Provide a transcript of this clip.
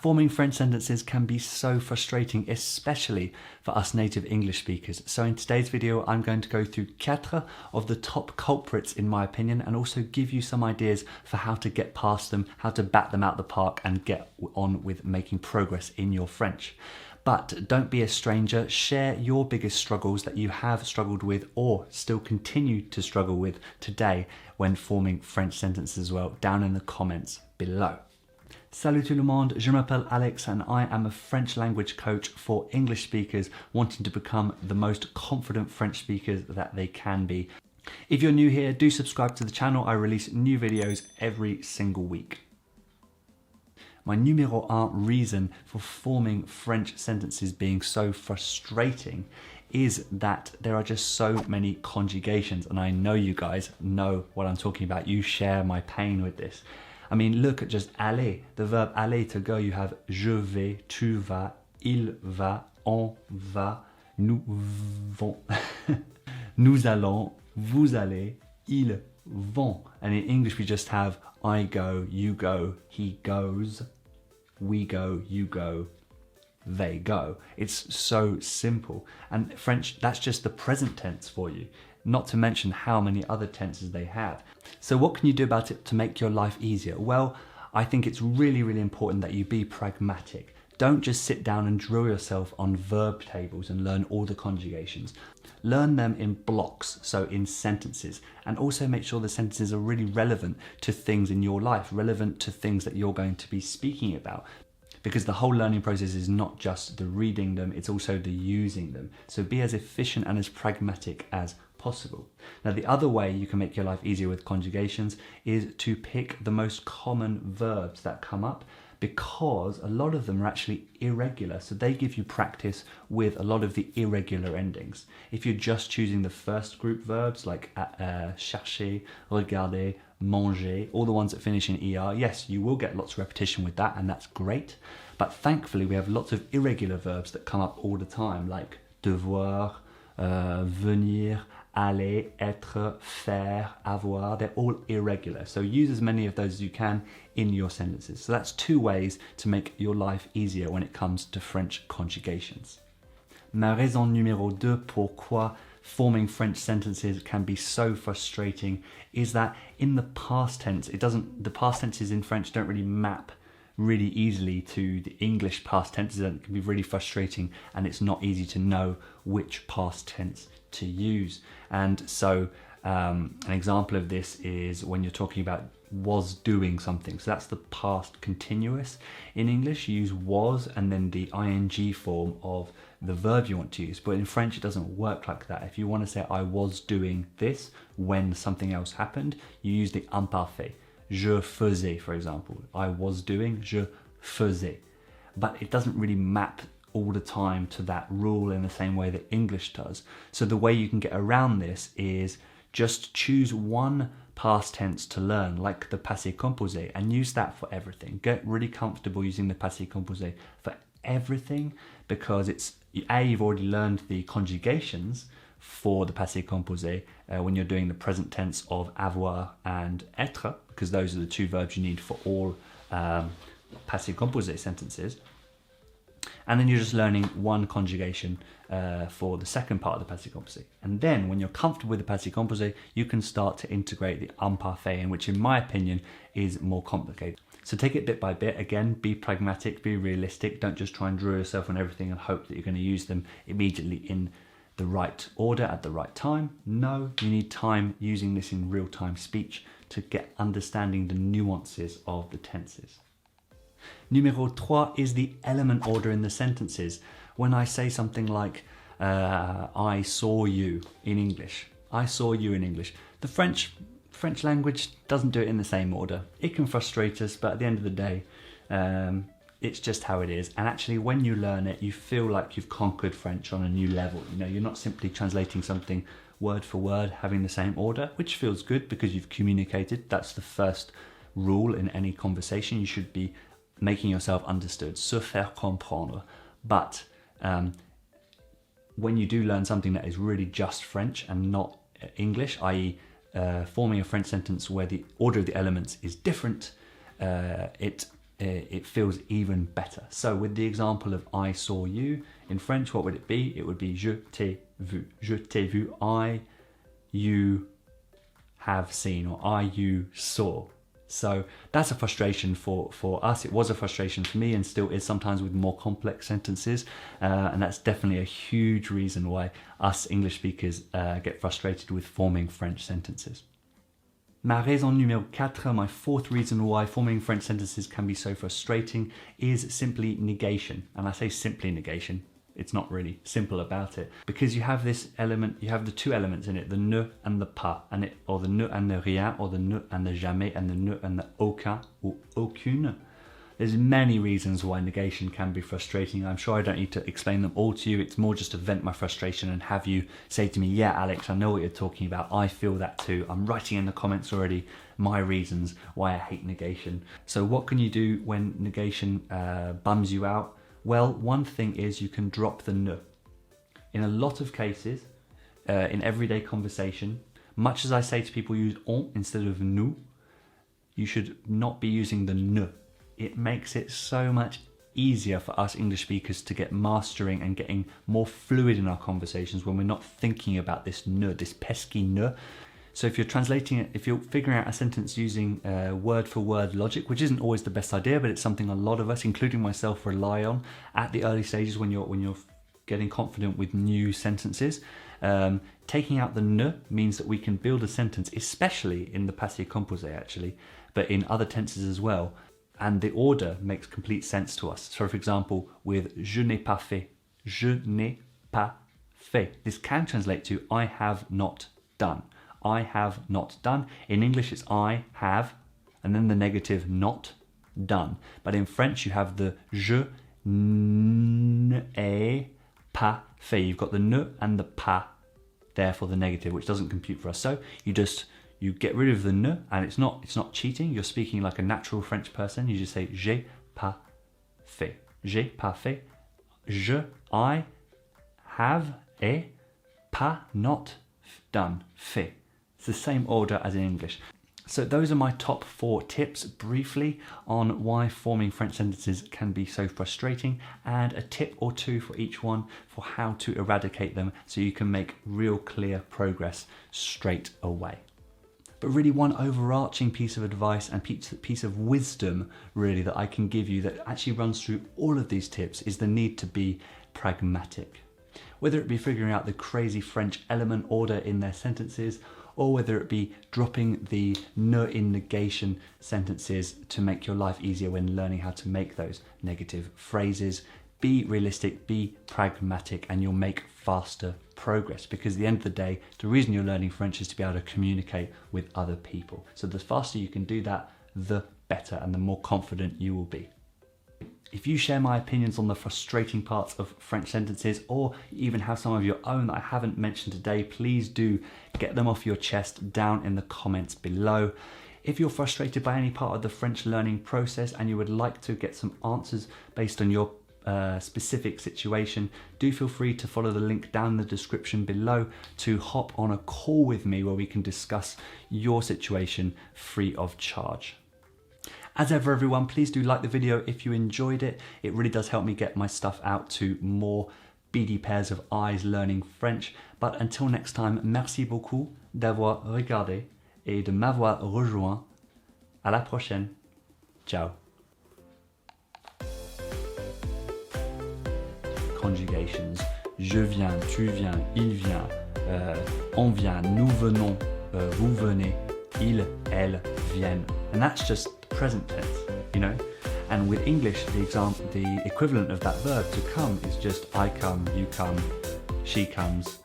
Forming French sentences can be so frustrating, especially for us native English speakers. So in today's video, I'm going to go through 4 of the top culprits in my opinion, and also give you some ideas for how to get past them, how to bat them out the park and get on with making progress in your French. But don't be a stranger, share your biggest struggles that you have struggled with or still continue to struggle with today when forming French sentences as well, down in the comments below. Salut tout le monde, je m'appelle Alex and I am a French language coach for English speakers wanting to become the most confident French speakers that they can be. If you're new here, do subscribe to the channel. I release new videos every single week. My numéro 1 reason for forming French sentences being so frustrating is that there are just so many conjugations, and I know you guys know what I'm talking about. You share my pain with this. I mean, look at just aller, the verb aller, to go. You have je vais, tu vas, il va, on va, nous vont, nous allons, vous allez, ils vont. And in English we just have I go, you go, he goes, we go, you go, they go. It's so simple. And French, that's just the present tense for you, not to mention how many other tenses they have. So what can you do about it to make your life easier? Well, I think it's really, really important that you be pragmatic. Don't just sit down and drill yourself on verb tables and learn all the conjugations. Learn them in blocks, so in sentences, and also make sure the sentences are really relevant to things in your life, relevant to things that you're going to be speaking about. Because the whole learning process is not just the reading them, it's also the using them. So be as efficient and as pragmatic as possible. Now, the other way you can make your life easier with conjugations is to pick the most common verbs that come up, because a lot of them are actually irregular. So they give you practice with a lot of the irregular endings. If you're just choosing the first group verbs like chercher, regarder, manger, all the ones that finish in ER, yes, you will get lots of repetition with that, and that's great. But thankfully, we have lots of irregular verbs that come up all the time, like devoir, venir, aller, être, faire, avoir. They're all irregular. So use as many of those as you can in your sentences. So that's 2 ways to make your life easier when it comes to French conjugations. Ma raison numéro 2 pourquoi forming French sentences can be so frustrating is that in the past tense, the past tenses in French don't really map really easily to the English past tenses, and it can be really frustrating, and it's not easy to know which past tense to use. And so an example of this is when you're talking about was doing something. So that's the past continuous. In English, you use was and then the ing form of the verb you want to use. But in French, it doesn't work like that. If you want to say I was doing this when something else happened, you use the imparfait. Je faisais, for example. I was doing, je faisais. But it doesn't really map all the time to that rule in the same way that English does. So the way you can get around this is just choose one past tense to learn, like the passé composé, and use that for everything. Get really comfortable using the passé composé for everything, because you've already learned the conjugations for the passé composé when you're doing the present tense of avoir and être, because those are the 2 verbs you need for all passé composé sentences. And then you're just learning one conjugation for the second part of the passé composé. And then when you're comfortable with the passé composé, you can start to integrate the imparfait, in which in my opinion is more complicated. So take it bit by bit. Again, be pragmatic, be realistic. Don't just try and drill yourself on everything and hope that you're going to use them immediately in the right order at the right time. No, you need time using this in real-time speech to get understanding the nuances of the tenses. Numéro 3 is the element order in the sentences. When I say something like I saw you in English, I saw you in English, the French language doesn't do it in the same order. It can frustrate us, but at the end of the day, it's just how it is. And actually, when you learn it, you feel like you've conquered French on a new level. You know, you're not simply translating something word for word, having the same order, which feels good because you've communicated. That's the first rule in any conversation. You should be making yourself understood, se faire comprendre. But when you do learn something that is really just French and not English, i.e. Forming a French sentence where the order of the elements is different, it it feels even better. So with the example of I saw you, in French, what would it be? It would be je t'ai vu. Je t'ai vu, you have seen, or you saw. So that's a frustration for us. It was a frustration for me and still is sometimes with more complex sentences. And that's definitely a huge reason why us English speakers get frustrated with forming French sentences. Ma raison numéro 4, my fourth reason why forming French sentences can be so frustrating is simply negation. And I say simply negation, it's not really simple about it. Because you have this element, you have the two elements in it, the ne and the pas, and or the ne and the rien, or the ne and the jamais, and the ne and the aucun, or aucune. There's many reasons why negation can be frustrating. I'm sure I don't need to explain them all to you. It's more just to vent my frustration and have you say to me, yeah, Alex, I know what you're talking about. I feel that too. I'm writing in the comments already my reasons why I hate negation. So what can you do when negation bums you out? Well, one thing is you can drop the ne. In a lot of cases, in everyday conversation, much as I say to people use on instead of nous, you should not be using the ne. It makes it so much easier for us English speakers to get mastering and getting more fluid in our conversations when we're not thinking about this ne, this pesky ne. So if you're translating it, if you're figuring out a sentence using word for word logic, which isn't always the best idea, but it's something a lot of us, including myself, rely on at the early stages when you're getting confident with new sentences. Taking out the ne means that we can build a sentence, especially in the passé composé actually, but in other tenses as well. And the order makes complete sense to us. So for example, with je n'ai pas fait, je n'ai pas fait. This can translate to I have not done. I have not done. In English it's I have, and then the negative not done. But in French you have the je n'ai pas fait. You've got the ne and the pas there for the negative, which doesn't compute for us. So you get rid of the ne, and it's not cheating. You're speaking like a natural French person. You just say j'ai pas fait. J'ai pas fait. I have a pas not done fait. It's the same order as in English. So those are my top 4 tips briefly on why forming French sentences can be so frustrating, and a tip or two for each one for how to eradicate them so you can make real clear progress straight away. But really one overarching piece of advice and piece of wisdom really that I can give you that actually runs through all of these tips is the need to be pragmatic. Whether it be figuring out the crazy French element order in their sentences, or whether it be dropping the ne in negation sentences to make your life easier when learning how to make those negative phrases. Be realistic, be pragmatic, and you'll make faster progress, because at the end of the day, the reason you're learning French is to be able to communicate with other people. So the faster you can do that, the better, and the more confident you will be. If you share my opinions on the frustrating parts of French sentences, or even have some of your own that I haven't mentioned today, please do get them off your chest down in the comments below. If you're frustrated by any part of the French learning process and you would like to get some answers based on your specific situation, do feel free to follow the link down in the description below to hop on a call with me where we can discuss your situation free of charge. As ever everyone, please do like the video if you enjoyed it. It really does help me get my stuff out to more beady pairs of eyes learning French. But until next time, merci beaucoup d'avoir regardé et de m'avoir rejoint. À la prochaine. Ciao. Conjugations. Je viens, tu viens, il vient, on vient, nous venons, vous venez, ils, elles viennent. And that's just present tense, you know? And with English, the equivalent of that verb to come is just I come, you come, she comes,